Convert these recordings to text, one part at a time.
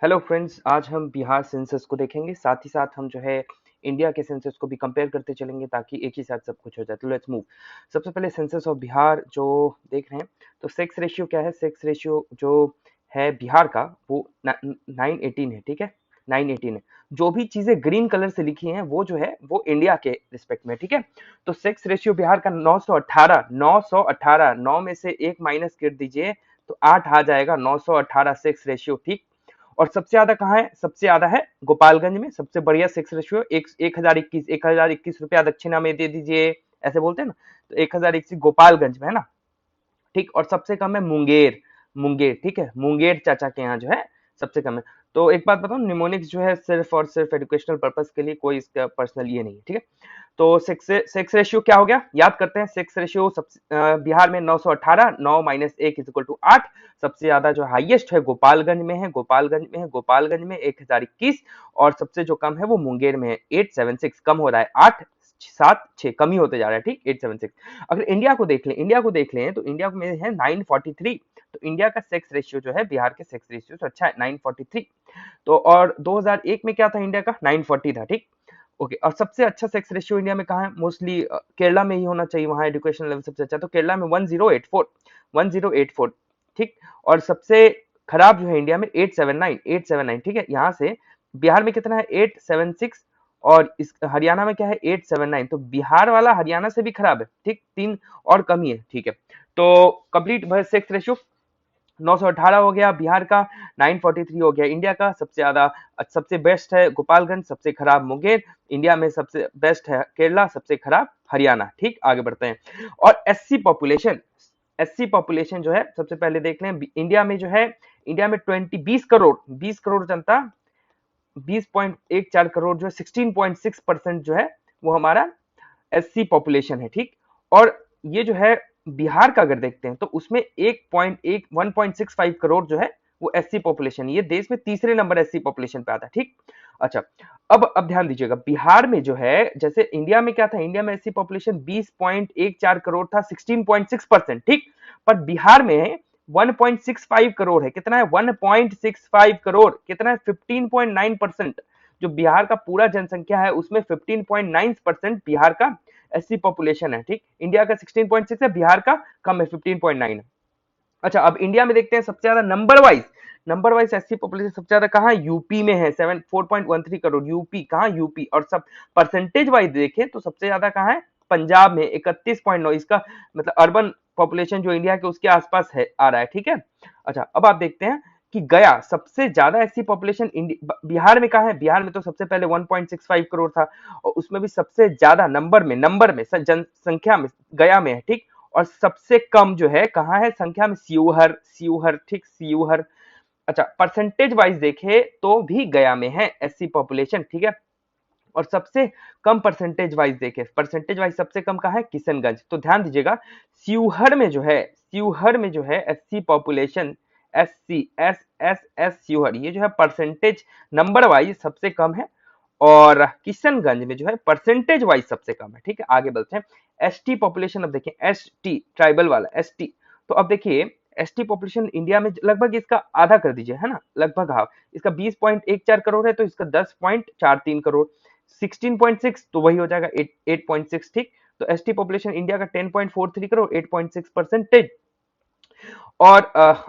Hello friends, आज हम Bihar census को देखेंगे। साथ ही साथ हम जो है इंडिया के सेंसस को भी कंपेयर करते चलेंगे ताकि एक ही साथ सब कुछ हो जाए। तो लेट्स मूव। सबसे पहले सेंसस ऑफ बिहार जो देख रहे हैं, तो सेक्स रेशियो क्या है? सेक्स रेशियो जो है बिहार का वो 918 है। ठीक है, 918 है। जो भी चीजें ग्रीन कलर से लिखी हैं वो जो है वो इंडिया के रिस्पेक्ट में। ठीक है, तो सेक्स रेशियो बिहार का 918, 918, 9 में से एक माइनस कर दीजिए तो 8 आ जाएगा। 918 सेक्स रेशियो। ठीक, और सबसे ज्यादा कहाँ है? सबसे ज्यादा है गोपालगंज में। सबसे बढ़िया सेक्स रेशियो 1021 रुपया दक्षिणा में दे दीजिए, ऐसे बोलते हैं ना। तो 1021 गोपालगंज में है ना। ठीक, और सबसे कम है मुंगेर। मुंगेर, ठीक है, मुंगेर चाचा के यहाँ जो है सबसे कम है। तो एक बात बताऊं, निमोनिक्स जो है सिर्फ और सिर्फ एजुकेशनल पर्पस के लिए, कोई इसका पर्सनल ये नहीं है। ठीक है, तो सेक्स रेशियो क्या हो गया, याद करते हैं। सेक्स रेशियो बिहार में 918, 9 माइनस 1 इज इक्वल टू 8। सबसे ज्यादा जो हाईएस्ट है गोपालगंज में है, गोपालगंज में 1021। और सबसे जो कम है वो मुंगेर में है, 876। कम हो रहा है, 8 7 6 कम ही होते जा रहा है। ठीक, 876। अगर इंडिया को देख लें तो इंडिया में है 943। तो इंडिया का सेक्स रेशियो जो है बिहार के सेक्स रेशियो से अच्छा है, 943। तो और 2001 में क्या था इंडिया का? 940 था। ठीक, ओके। और सबसे अच्छा सेक्स रेशियो इंडिया में कहाँ है? मोस्टली केरला में ही होना चाहिए, वहां एजुकेशन लेवल सबसे अच्छा। तो केरला में 1084, 1084। ठीक, और सबसे खराब जो है इंडिया में 879, 879। ठीक है, यहाँ से बिहार में कितना है? 876। और इस हरियाणा में क्या है? 879। तो बिहार वाला हरियाणा से भी खराब है। ठीक, 3 और कमी है। ठीक है, तो कंप्लीट सेक्स रेशियो 918 हो गया बिहार का, 943 हो गया इंडिया का। सबसे ज्यादा सबसे बेस्ट है गोपालगंज, सबसे खराब मुंगेर। इंडिया में सबसे बेस्ट है केरला, सबसे खराब हरियाणा। ठीक, आगे बढ़ते हैं। और एससी पॉपुलेशन जो है सबसे पहले देख लें इंडिया में जो है। इंडिया में 20 करोड़ जनता, 20.14 करोड़ जो है 16.6% जो है वो हमारा एससी पॉपुलेशन है। ठीक, और ये जो है बिहार का अगर देखते हैं तो उसमें 1.65 करोड़ जो है वो एससी पॉपुलेशन। ये देश में तीसरे नंबर एससी पॉपुलेशन पे आता है। ठीक, अच्छा। अब ध्यान दीजिएगा, बिहार में जो है, जैसे इंडिया में क्या था? इंडिया में एससी पॉपुलेशन 20.14 करोड़ था, 16.6%। ठीक, पर बिहार में 1.65 करोड़ है। कितना है? 1.65 करोड़। कितना है? 15.9%। जो बिहार का पूरा जनसंख्या है उसमें 15.9% बिहार का एससी पॉपुलेशन है। ठीक, इंडिया का 16.6 है, बिहार का कम है, 15.9 है। अच्छा, अब इंडिया में देखते हैं सबसे ज्यादा नंबर वाइज एससी पॉपुलेशन सबसे ज्यादा कहाँ है? यूपी में है, 4.13 करोड़। यूपी कहाँ? यूपी। और सब परसेंटेज वाइज देखें तो सबसे ज्यादा कहाँ है? पंजाब में 31.9। इसका मतलब अर्बन पॉपुलेशन जो इंडिया के उसके आसपास है, आ रहा है। ठीक है, अच्छा। अब आप देखते हैं कि गया सबसे ज्यादा एससी पॉपुलेशन बिहार में कहाँ है? बिहार में तो सबसे पहले 1.65 करोड़ था, और उसमें भी सबसे ज्यादा नंबर में जनसंख्या में गया में है। ठीक, और सबसे कम जो है कहाँ है संख्या में? सीऊहर। ठीक, सीऊहर। अच्छा, परसेंटेज वाइज देखे तो भी गया में है एससी पॉपुलेशन। ठीक है, और सबसे कम परसेंटेज वाइज सबसे कम कहाँ है? किशनगंज। तो ध्यान दीजिएगा, सीऊहर में जो है एससी पॉपुलेशन, एस सीऊहर, ये जो है परसेंटेज नंबर वाइज सबसे कम है। और किशनगंज में जो है परसेंटेज वाइज सबसे कम है। ठीक है, आगे बढ़ते हैं। एसटी पॉपुलेशन, अब देखिए एसटी ट्राइबल वाला एसटी। तो अब देखिए एसटी पॉपुलेशन इंडिया में लगभग इसका आधा कर दीजिए, है ना, लगभग हाफ। इसका 20.14 करोड़ है तो इसका 10.43 करोड़। 16.6 तो वही हो जाएगा 8.6। ठीक, तो एसटी पॉपुलेशन इंडिया का 10.43 करोड़, 8.6%। और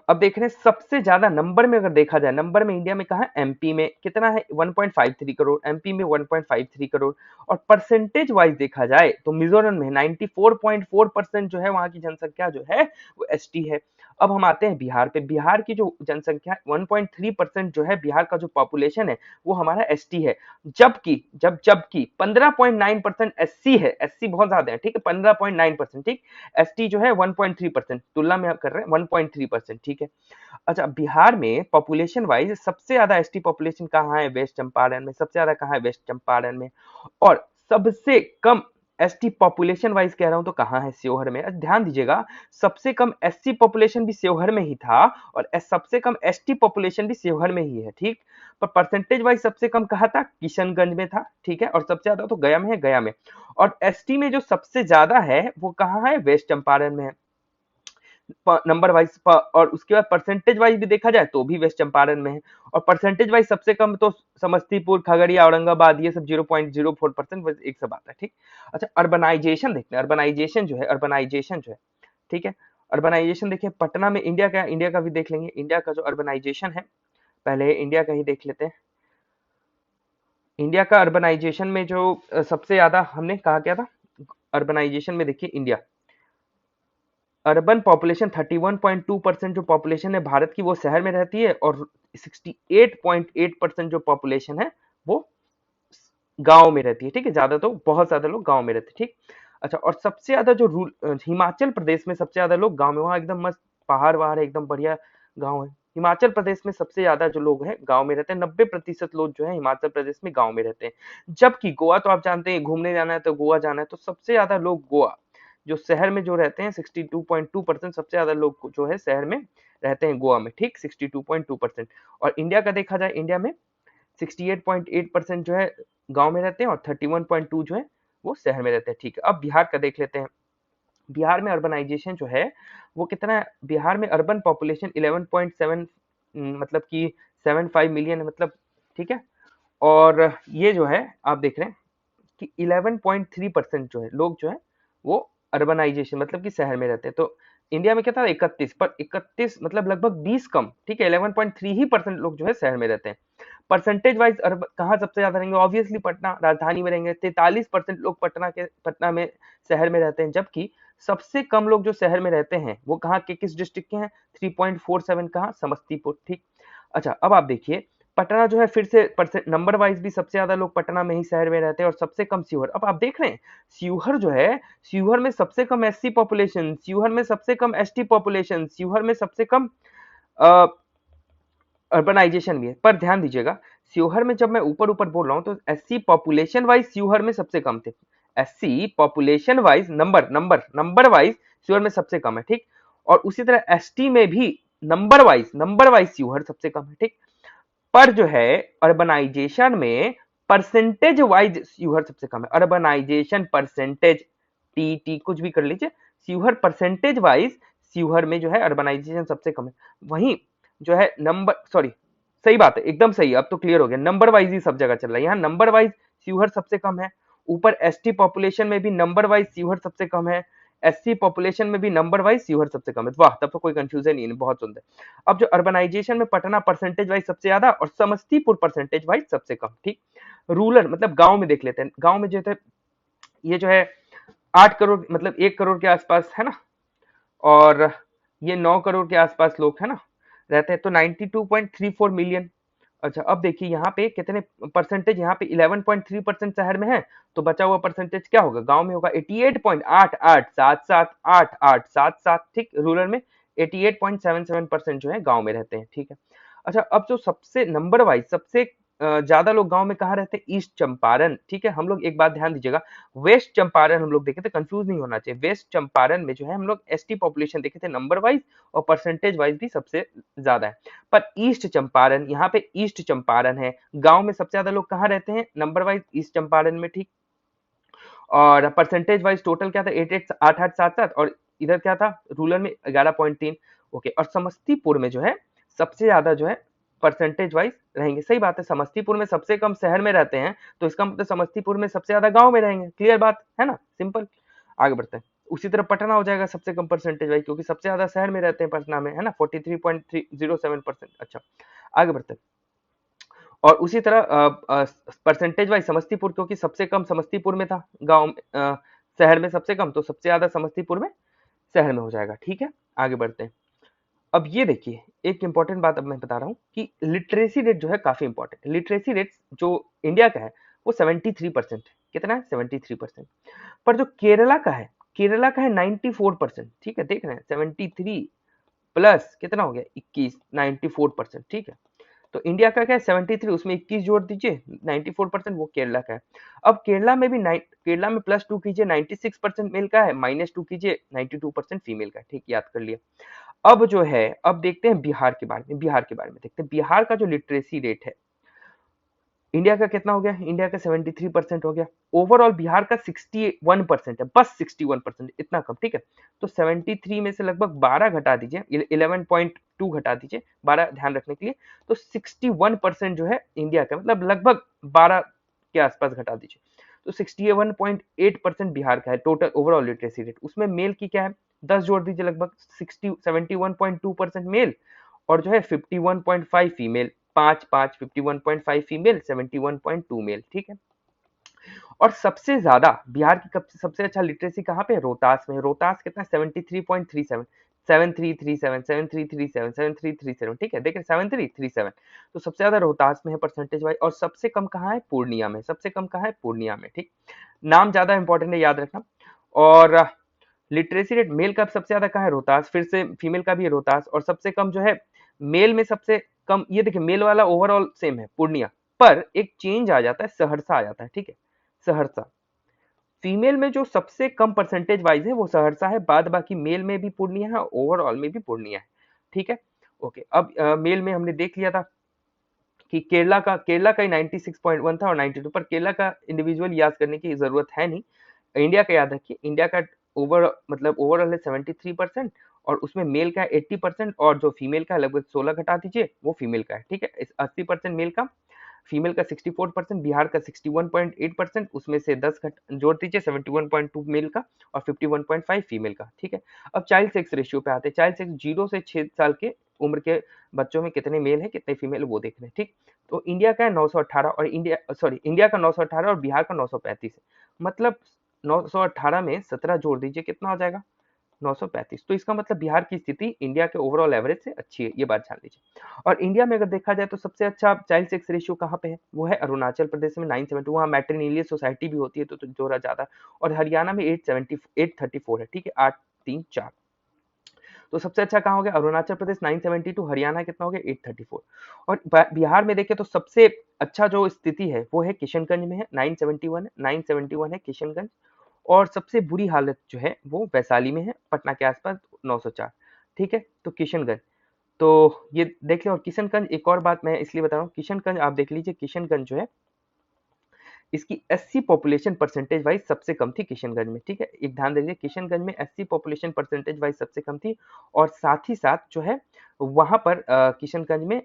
अब देख रहे हैं सबसे ज्यादा नंबर में, अगर देखा जाए नंबर में इंडिया में कहा है? एमपी में कितना है? 1.53 करोड़। एमपी में 1.53 करोड़। और परसेंटेज वाइज देखा जाए तो मिजोरम में 94.4% जो है वहां की जनसंख्या जो है वो एसटी है। अब हम आते हैं बिहार पे। बिहार की जो जनसंख्या 1.3% जो है, बिहार का जो पॉपुलेशन है वो हमारा एसटी है। जबकि 15.9% एससी है। एससी बहुत ज्यादा है। ठीक है, 15.9%। ठीक, एसटी जो है 1.3%, तुलना में कर रहे हैं 1.3%। ठीक है, अच्छा। बिहार में पॉपुलेशन वाइज सबसे ज्यादा एसटी पॉपुलेशन कहाँ है? वेस्ट चंपारण में। सबसे ज्यादा कहाँ है? वेस्ट चंपारण में। और सबसे कम एसटी पॉपुलेशन वाइज कह रहा हूं तो कहाँ है? सेवहर में। ध्यान दीजिएगा, सबसे कम एससी पॉपुलेशन भी सेवहर में ही था, और सबसे कम एसटी पॉपुलेशन भी सेवहर में ही है। ठीक, पर परसेंटेज वाइज सबसे कम कहा था? किशनगंज में था। ठीक है, और सबसे ज्यादा तो गया में है, गया में। और एसटी में जो सबसे ज्यादा है वो कहाँ है? वेस्ट चंपारण में है। नंबर वाइज, और उसके बाद परसेंटेज वाइज भी देखा जाए तो भी वेस्ट चंपारण में है, और परसेंटेज वाइज सबसे कम तो समस्तीपुर, खगड़िया, औरंगाबाद, ये सब 0.04% बस एक सब आता है। ठीक। अच्छा, अर्बनाइजेशन देखते हैं। अर्बनाइजेशन जो है, ठीक है, अर्बनाइजेशन देखिए पटना में, इंडिया का भी देख लेंगे। इंडिया का जो अर्बनाइजेशन है, पहले इंडिया का ही देख लेते हैं। इंडिया का अर्बनाइजेशन में जो सबसे ज्यादा हमने कहा क्या था, अर्बनाइजेशन में देखिए इंडिया, अर्बन पॉपुलेशन 31.2% जो पॉपुलेशन है भारत की वो शहर में रहती है, और 68.8% जो पॉपुलेशन है वो गांव में रहती है। ठीक है, ज्यादा तो बहुत ज्यादा लोग गांव में रहते हैं। ठीक। अच्छा, और सबसे ज्यादा जो हिमाचल प्रदेश में सबसे ज्यादा लोग गांव में, वहां एकदम मस्त पहाड़ वहाड़ है, एकदम बढ़िया गांव है। हिमाचल प्रदेश में सबसे ज्यादा जो लोग हैं गांव में रहते हैं, 90% लोग जो है हिमाचल प्रदेश में गांव में रहते हैं। जबकि गोवा तो आप जानते हैं, घूमने जाना है तो गोवा जाना है, तो सबसे ज्यादा लोग गोवा जो शहर में जो रहते हैं, 62.2% सबसे ज्यादा लोग जो है शहर में रहते हैं गोवा में। ठीक, 62.2%। और इंडिया का देखा जाए, इंडिया में 68.8% जो है गांव में रहते हैं, और 31.2 जो है वो शहर में रहते हैं। ठीक है, अब बिहार का देख लेते हैं। बिहार में अर्बनाइजेशन जो है वो कितना है, बिहार में अर्बन पॉपुलेशन 11.7, मतलब कि 75 मिलियन है, मतलब। ठीक है, और ये जो है आप देख रहे हैं कि 11.3% जो है लोग जो है वो अर्बनाइजेशन मतलब कि शहर में रहते हैं। तो इंडिया में क्या था, 31, पर 31 मतलब लगभग 20 कम। ठीक है, 11.3 ही परसेंट लोग जो है शहर में रहते हैं। परसेंटेज वाइज कहाँ सबसे ज्यादा रहेंगे, ऑब्वियसली पटना राजधानी में रहेंगे। 43% लोग पटना में शहर में रहते हैं, जबकि सबसे कम लोग जो शहर में रहते हैं वो कहाँ के, किस डिस्ट्रिक्ट के हैं, 3.47 कहाँ, समस्तीपुर। ठीक। अच्छा, अब आप देखिए पटना जो है, फिर से परसेंट नंबर वाइज भी सबसे ज्यादा लोग पटना में ही शहर में रहते हैं, और सबसे कम शिवहर। अब आप देख रहे हैं शिवहर जो है, शिवहर में सबसे कम एससी पॉपुलेशन, शिवहर में सबसे कम एसटी पॉपुलेशन, शिवहर में सबसे कम अर्बनाइजेशन भी है। पर ध्यान दीजिएगा, शिवहर में जब मैं ऊपर ऊपर बोल रहा हूँ तो एससी पॉपुलेशन वाइज शिवहर में सबसे कम थे। SC population wise, number wise Sheohar में सबसे कम है। ठीक। और उसी तरह एसटी में भी नंबर वाइज शिवहर सबसे कम है। ठीक। पर जो है अर्बनाइजेशन में परसेंटेज वाइज शिवहर सबसे कम है। अर्बनाइजेशन परसेंटेज, टी कुछ भी कर लीजिए, शिवहर परसेंटेज वाइज शिवहर में जो है अर्बनाइजेशन सबसे कम है। वहीं जो है नंबर, सॉरी, सही बात है, एकदम सही, अब तो क्लियर हो गया, नंबर वाइज ही सब जगह चल रहा है। यहाँ नंबर वाइज शिवहर सबसे कम है। ऊपर एसटी पॉपुलेशन में भी नंबर वाइज शिवहर सबसे कम है। एससी पॉपुलेशन में भी नंबर वाइज शिवहर सबसे कम है। वाह, तब तो कोई कंफ्यूजन ही नहीं, बहुत सुंदर। अब जो अर्बनाइजेशन में पटना परसेंटेज वाइज सबसे ज्यादा, और समस्तीपुर परसेंटेज वाइज सबसे कम। ठीक। रूरल मतलब गांव में देख लेते हैं। गांव में जो है ये जो है 8 करोड़, मतलब 1 करोड़ के आसपास है ना, और ये 9 करोड़ के आसपास लोग है ना रहते हैं, तो 92.34 मिलियन। अच्छा, अब देखिए यहाँ पे कितने परसेंटेज, यहाँ पे 11.3% शहर में है, तो बचा हुआ परसेंटेज क्या होगा, गांव में होगा 88.887777। ठीक। रूरल में 88.77% जो है गांव में रहते हैं। ठीक है। अच्छा, अब जो सबसे नंबर वाइज सबसे ज्यादा लोग गांव में कहाँ रहते हैं, ईस्ट चंपारण। ठीक है, हम लोग एक बात ध्यान दीजिएगा, वेस्ट चंपारण हम लोग देखे थे, कंफ्यूज नहीं होना चाहिए। वेस्ट चंपारण में जो है हम लोग एसटी पॉपुलेशन देखे थे नंबर वाइज, और परसेंटेज वाइज भी सबसे ज्यादा है। पर ईस्ट चंपारण, यहाँ पे ईस्ट चंपारण है, गांव में सबसे ज्यादा लोग कहाँ रहते हैं नंबर वाइज, ईस्ट चंपारण में। ठीक। और परसेंटेज वाइज टोटल क्या था, 888877, और इधर क्या था रूरल में 11.3। ओके, और समस्तीपुर में जो है सबसे ज्यादा जो है परसेंटेज वाइज रहेंगे। सही बात है, समस्तीपुर में सबसे कम शहर में रहते हैं, तो इसका मतलब समस्तीपुर में सबसे ज्यादा गांव में रहेंगे। क्लियर बात है ना, सिंपल। आगे बढ़ते हैं। उसी तरह पटना हो जाएगा सबसे कम परसेंटेज वाइज, क्योंकि सबसे ज्यादा शहर में रहते हैं पटना में, है ना, 43.307%। अच्छा, आगे बढ़ते हैं। और उसी तरह परसेंटेज वाइज समस्तीपुर, क्योंकि सबसे कम समस्तीपुर में था, शहर में सबसे कम, तो सबसे ज्यादा समस्तीपुर में शहर में हो जाएगा। ठीक है, आगे बढ़ते हैं। अब ये देखिए, एक इंपॉर्टेंट बात अब मैं बता रहा हूँ कि लिटरेसी रेट जो है काफी इंपॉर्टेंट। लिटरेसी रेट जो इंडिया का है वो 73% है। कितना है, 73%। पर जो केरला का है 94%। ठीक है, देख रहे हैं, 73 प्लस कितना हो गया, 21, 94%। ठीक है, तो इंडिया का क्या है 73, उसमें 21 जोड़ दीजिए, 94% वो केरला का है। अब केरला में भी केरला में +2 कीजिए, 96% मेल का है, -2 कीजिए, 92% फीमेल का है। ठीक, याद कर लिया। अब जो है, अब देखते हैं बिहार के बारे में देखते हैं। बिहार का जो लिटरेसी रेट है इंडिया का कितना हो गया, इंडिया का 73% हो गया। ओवरऑल बिहार का 61% है, बस 61%, इतना कम, ठीक है। तो 73 में से लगभग 12 घटा दीजिए, 11.2 घटा दीजिए, 12 ध्यान रखने के लिए, तो 61% जो है इंडिया का, मतलब लगभग 12 के आसपास घटा दीजिए, तो 61.8% बिहार का है टोटल ओवरऑल लिटरेसी रेट। उसमें मेल की क्या है, 10 जोड़ दीजिए, लगभग 71.2% मेल, और जो है 51.5 फीमेल, 5 51.5 फीमेल, 71.2 मेल, ठीक है। और सबसे ज्यादा बिहार की सबसे अच्छा लिटरेसी कहाँ पे है, रोहतास में। रोहतास कितना, 73.37, 7337, 7337, 7337, ठीक है, देखिए 7337, तो सबसे ज्यादा रोहतास में है परसेंटेज वाइज। और सबसे कम कहाँ है, पूर्णिया में, सबसे कम कहाँ है, पूर्णिया में, ठीक। नाम ज्यादा इंपॉर्टेंट है, याद रखना। और लिटरेसी रेट मेल का सबसे ज्यादा कहाँ है, रोहतास, फिर से फीमेल का भी है रोहतास, और सबसे कम जो है मेल में सबसे कम, ये देखिए मेल वाला ओवरऑल सेम है पूर्णिया, पर एक चेंज आ जाता है, सहरसा आ जाता है, ठीक है, सहरसा। फीमेल में जो सबसे कम परसेंटेज वाइज है वो सहरसा है, बाद बाकी मेल में भी पूर्णिया है, ओवरऑल में भी पूर्णिया है, ठीक है। ओके, अब मेल में हमने देख लिया था कि केरला का ही 96.1 था और 92, पर केरला का इंडिविजुअल याद करने की जरूरत है नहीं। इंडिया का याद रखिए, इंडिया का मतलब ओवरऑल है 73%, और उसमें मेल का 80%, और जो फीमेल का लगभग 16 घटा दीजिए, वो फीमेल का है, ठीक है। 80% मेल का, फीमेल का 64%, बिहार का 61.8%, उसमें से 10 जोड़ दीजिए, 71.2 मेल का और 51.5 फीमेल का, ठीक है। अब चाइल्ड सेक्स रेशियो पे आते हैं। चाइल्ड सेक्स 0 से 6 साल के उम्र के बच्चों में कितने मेल है कितने फीमेल, वो देख रहे हैं, ठीक। तो इंडिया का है 918, और इंडिया का 918 और बिहार का 935 है, मतलब 918 में 17 जोड़ दीजिए, कितना हो जाएगा, 935। तो इसका मतलब बिहार की स्थिति इंडिया के ओवरऑल एवरेज से अच्छी है, ये बात जान लीजिए। और इंडिया में अगर देखा जाए तो सबसे अच्छा चाइल्ड सेक्स रेशियो कहाँ पे है, वो है अरुणाचल प्रदेश में 970, वहाँ मैट्रिनिलियस सोसाइटी भी होती है, तो जोड़ा ज्यादा है। और हरियाणा में 834 है, ठीक है, 834। तो सबसे अच्छा कहाँ हो गया, अरुणाचल प्रदेश 972, हरियाणा कितना हो गया, 834। और बिहार में देखें तो सबसे अच्छा जो स्थिति है वो है किशनगंज में है, 971 है, 971 है किशनगंज। और सबसे बुरी हालत जो है वो वैशाली में है, पटना के आसपास 904, ठीक है। तो किशनगंज, तो ये देख लिया। और किशनगंज, एक और बात मैं इसलिए बता रहा हूँ, किशनगंज आप देख लीजिए, किशनगंज जो है इसकी एससी पॉपुलेशन परसेंटेज वाइज सबसे कम थी किशनगंज में, ठीक है। एक ध्यान दीजिए, किशनगंज में एससी पॉपुलेशन परसेंटेज वाइज सबसे कम थी, और साथ ही साथ जो है वहां पर किशनगंज में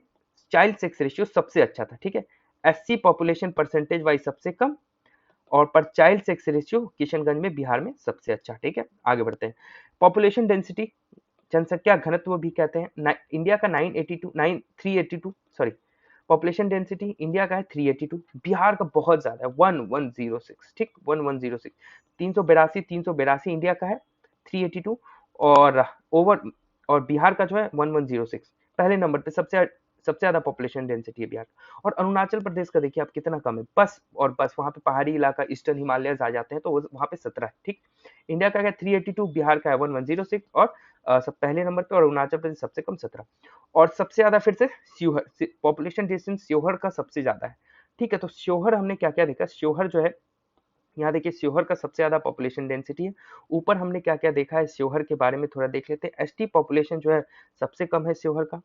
चाइल्ड सेक्स रेशियो सबसे अच्छा था, ठीक है। एससी पॉपुलेशन परसेंटेज वाइज सबसे कम, और पर चाइल्ड सेक्स रेशियो किशनगंज में बिहार में सबसे अच्छा, ठीक है। आगे बढ़ते हैं। पॉपुलेशन डेंसिटी, जनसंख्या घनत्व भी कहते हैं, इंडिया का 382, सॉरी, पॉपुलेशन डेंसिटी इंडिया का है 382, बिहार का बहुत ज्यादा है 1106, ठीक, 1106, 382 इंडिया का है, 382, और ओवर, और बिहार का जो है 1106, पहले नंबर पे सबसे ज्यादा पॉपुलेशन डेंसिटी है बिहार का। और अरुणाचल प्रदेश का देखिए आप कितना कम है, बस और बस, वहां पे पहाड़ी इलाका ईस्टर्न हिमालयस आ जाते हैं, तो वहां पे 17 है, ठीक। इंडिया का है 382, बिहार का है 1106, और सब पहले नंबर पे, और अरुणाचल प्रदेश सबसे कम 17। और सबसे ज्यादा फिर से शिवहर, पॉपुलेशन डिस्टेंस शिवहर का सबसे ज्यादा है, ठीक है। तो शिवहर हमने क्या क्या देखा, शिवहर जो है, यहाँ देखिए शिवहर का सबसे ज्यादा पॉपुलेशन डेंसिटी है। ऊपर हमने क्या क्या देखा है शिवहर के बारे में थोड़ा देख लेते हैं। एसटी पॉपुलेशन जो है सबसे कम है शिवहर का,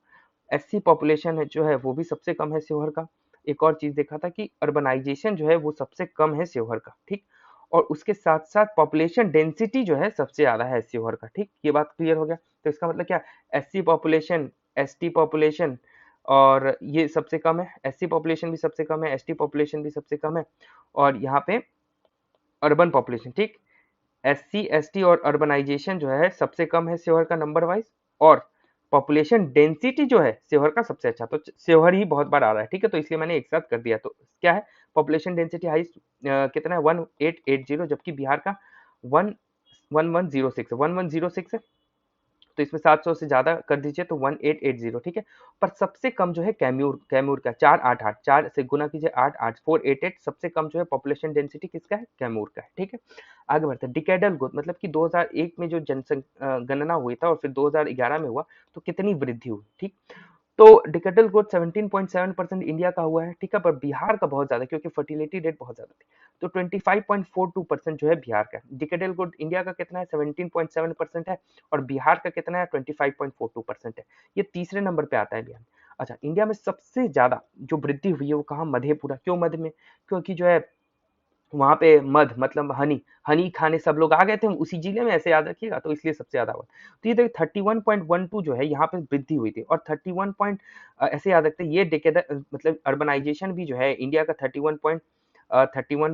एससी पॉपुलेशन है जो है वो भी सबसे कम है शिवहर का। एक और चीज देखा था कि अर्बनाइजेशन जो है वो सबसे कम है शिवहर का, ठीक। और उसके साथ साथ पॉपुलेशन डेंसिटी जो है सबसे ज्यादा है शिवहर का, ठीक, ये बात क्लियर हो गया। तो इसका मतलब क्या, एससी पॉपुलेशन, एसटी पॉपुलेशन, और ये सबसे कम है, एससी पॉपुलेशन भी सबसे कम है, एसटी पॉपुलेशन भी सबसे कम है, और यहाँ पे अर्बन पॉपुलेशन, ठीक, एससी एसटी और अर्बनाइजेशन जो है सबसे कम है शिवहर का नंबर वाइज, और पॉपुलेशन डेंसिटी जो है शिवहर का सबसे अच्छा, तो शिवहर ही बहुत बार आ रहा है, ठीक है। तो इसलिए मैंने एक साथ कर दिया। तो क्या है, पॉपुलेशन डेंसिटी हाई कितना है, 1880, जबकि बिहार का 1106 है। तो इसमें 700 से ज्यादा कर दीजिए तो 1880, ठीक है। पर सबसे कम जो है कैम्यूर, कैमूर का 488, 4 से गुना कीजिए 88, 488, सबसे कम जो है पॉपुलेशन डेंसिटी किसका है, कैमूर का है, ठीक है। आगे बढ़ते हैं। डिकेडल ग्रोथ, मतलब कि 2001 में जो जनसंख्या गणना हुई था और फिर 2011 में हुआ, तो कितनी वृद्धि हुई, ठीक। तो डिकेटल ग्रोथ 17.7% इंडिया का हुआ है, ठीक है। पर बिहार का बहुत ज्यादा, क्योंकि फर्टिलिटी रेट बहुत ज्यादा थी, तो 25.42% जो है बिहार का। डिकेटल ग्रोथ इंडिया का कितना है, 17.7% है, और बिहार का कितना है, 25.42% है। ये तीसरे नंबर पे आता है बिहार। अच्छा, इंडिया में सबसे ज़्यादा जो वृद्धि हुई है वो कहाँ? मधेपुरा। क्यों मध्य में? क्योंकि जो है वहाँ पे मध मतलब हनी, हनी खाने सब लोग आ गए थे उसी जिले में, ऐसे याद रखिएगा, तो इसलिए सबसे ज़्यादा हुआ। तो ये देखिए 31.12 जो है यहाँ पे वृद्धि हुई थी, और 31 पॉइंट ऐसे याद रखते हैं ये मतलब अर्बनाइजेशन भी जो है इंडिया का 31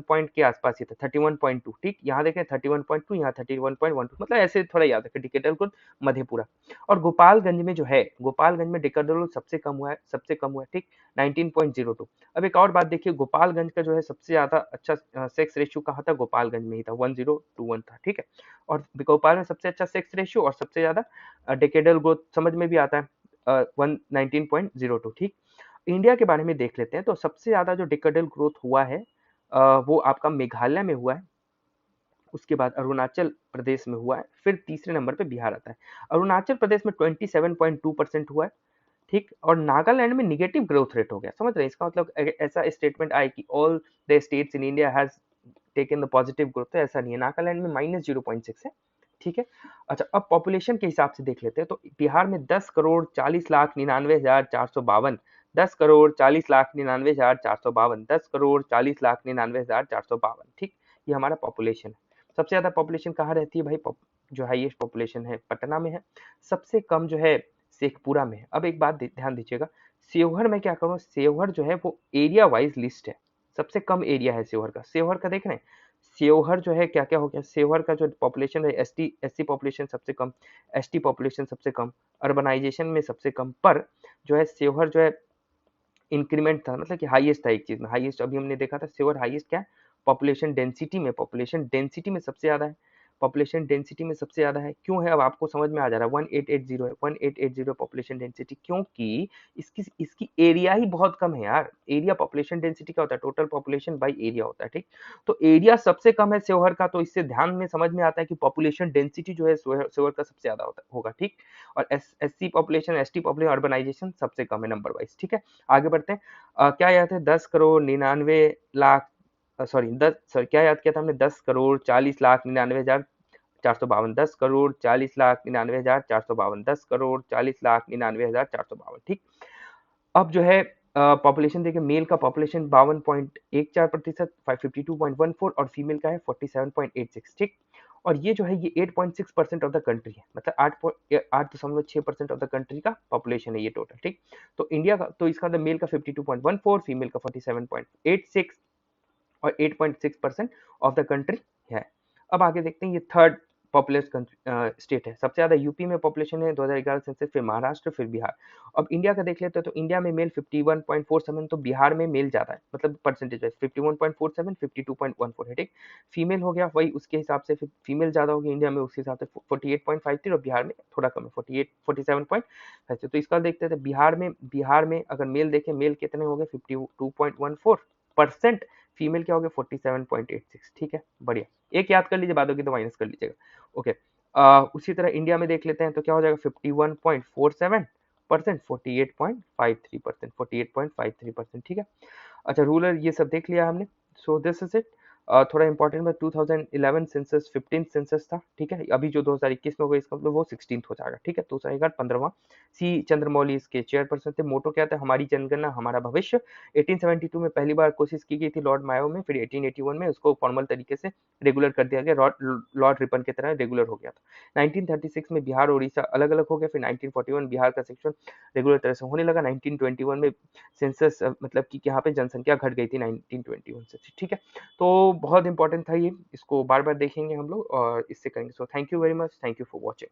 पॉइंट के आसपास ही था, 31.2, ठीक। यहाँ देखें 31.2, यहाँ 31.12, मतलब ऐसे थोड़ा याद रखें। डिकेटल ग्रोथ मधेपुरा। और गोपालगंज में जो है, गोपालगंज में डिकेटल ग्रोथ सबसे कम हुआ है, सबसे कम हुआ है, ठीक, 19.02। अब एक और बात देखिए, गोपालगंज का जो है सबसे ज्यादा अच्छा सेक्स रेशियो कहाँ था? गोपालगंज में ही था, 1021 था, ठीक है। और भोपाल में सबसे अच्छा सेक्स रेशियो और सबसे ज्यादा डेकेडल ग्रोथ समझ में भी आता है, 19.02, ठीक। इंडिया के बारे में देख लेते हैं, तो सबसे ज्यादा जो डेकेडल ग्रोथ हुआ है वो आपका मेघालय में हुआ है, उसके बाद अरुणाचल प्रदेश में हुआ है, फिर तीसरे नंबर पे बिहार आता है। अरुणाचल प्रदेश में 27.2% हुआ है, ठीक। और नागालैंड में निगेटिव ग्रोथ रेट हो गया, समझ रहे हैं? इसका मतलब ऐसा स्टेटमेंट आए कि all the states in India has taken the positive growth, तो ऐसा नहीं है, नागालैंड में -0.6 है, ठीक है। अच्छा, अब पॉपुलेशन के हिसाब से देख लेते हैं, तो बिहार में 10,40,99,452, 10,40,99,452, 10,40,99,452, ठीक। ये हमारा पॉपुलेशन है। सबसे ज्यादा पॉपुलेशन कहाँ रहती है भाई? जो हाईएस्ट पॉपुलेशन है पटना में है, सबसे कम जो है शेखपुरा में है। अब एक बात ध्यान दीजिएगा, सेवहर में क्या करूँ, सेवहर जो है वो एरिया वाइज लिस्ट है, सबसे कम एरिया है सेवहर का। सेवहर का देख रहे हैं, सेवहर जो है क्या क्या हो गया, सेवहर का जो पॉपुलेशन है, एससी पॉपुलेशन सबसे कम, एसटी पॉपुलेशन सबसे कम, अर्बनाइजेशन में सबसे कम, पर जो है सेवहर जो है इंक्रीमेंट था, मतलब कि हाईएस्ट था एक चीज में, हाईएस्ट अभी हमने देखा था सेवर हाईएस्ट क्या है? पॉपुलेशन डेंसिटी में, पॉपुलेशन डेंसिटी में सबसे ज्यादा है, पॉपुलेशन डेंसिटी में सबसे ज्यादा है। क्यों है? अब आपको समझ में आ जा रहा है, 1880 है, 1880 पॉपुलेशन डेंसिटी, क्योंकि इसकी इसकी एरिया ही बहुत कम है यार। एरिया पॉपुलेशन डेंसिटी क्या होता है? टोटल पॉपुलेशन बाई एरिया होता है, ठीक। तो एरिया सबसे कम है सेवहर का, तो इससे ध्यान में समझ में आता है कि पॉपुलेशन डेंसिटी जो है सेवहर का सबसे ज्यादा होगा, ठीक। और SC population, ST population, urbanisation सबसे कम है नंबर वाइज, ठीक है। आगे बढ़ते हैं। क्या याद है? 10,99,00,000, सॉरी 10, क्या याद किया था हमने? 10,40,99,452, 10,40,99,452, 10,40,99,452, ठीक। अब जो है पॉपुलेशन देखिए, मेल का पॉपुलेशन 52.14%, 52.14, और फीमेल का है 47.86, ठीक। और ये जो है ये 8.6% ऑफ द कंट्री है, मतलब 8.6% ऑफ द कंट्री का पॉपुलेशन है ये टोटल, ठीक। तो इंडिया का, तो इसका मेल का 52.14, फीमेल का 47.86, और 8.6% ऑफ द कंट्री है। अब आगे देखते हैं, ये थर्ड पॉपुलस स्टेट है, सबसे ज्यादा यूपी में पॉपुलेशन है 2011 सेंसस, फिर महाराष्ट्र, फिर बिहार। अब इंडिया का देख लेते हैं, तो इंडिया में मेल 51.47, तो बिहार में मेल ज्यादा है, मतलब परसेंटेज वाइज 51.47, 52.14 है, ठीक। फीमेल हो गया वही उसके हिसाब से, फीमेल ज्यादा होगी इंडिया में उसके हिसाब से 48.53, और बिहार में थोड़ा कम है 47.5। तो इसका देखते थे, बिहार में अगर मेल देखें, मेल कितने हो गए? 52.14%, फीमेल क्या हो गया? 47.86, ठीक है, बढ़िया। एक याद कर लीजिए, बाद होगी तो माइनस कर लीजिएगा, ओके। उसी तरह इंडिया में देख लेते हैं, तो क्या हो जाएगा? 51.47%, 48.53%, 48.53%, ठीक है। अच्छा, रूरल ये सब देख लिया हमने। So this is it. थोड़ा इंपॉर्टेंट में 2011 सेंसस 15 सेंसस था, ठीक है। अभी जो 2021 में होगा इसका मतलब वो 16 हो जाएगा, ठीक है। 2015वां। सी चंद्रमौली इसके चेयरपर्सन थे। मोटो क्या था? हमारी जनगणना हमारा भविष्य। 1872 में पहली बार कोशिश की गई थी लॉर्ड मायो में, फिर 1881 में उसको फॉर्मल तरीके से रेगुलर कर दिया गया, लॉर्ड रिपन की तरह रेगुलर हो गया था। 1936 में बिहार और उड़ीसा अलग अलग हो गया, फिर 1941 बिहार का सेक्शन रेगुलर तरह से होने लगा। 1921 में सेंसस मतलब कि यहाँ पे जनसंख्या घट गई थी 1921 से, ठीक है। तो बहुत इंपॉर्टेंट था ये, इसको बार बार देखेंगे हम लोग और इससे करेंगे। So thank you very much, thank you for watching.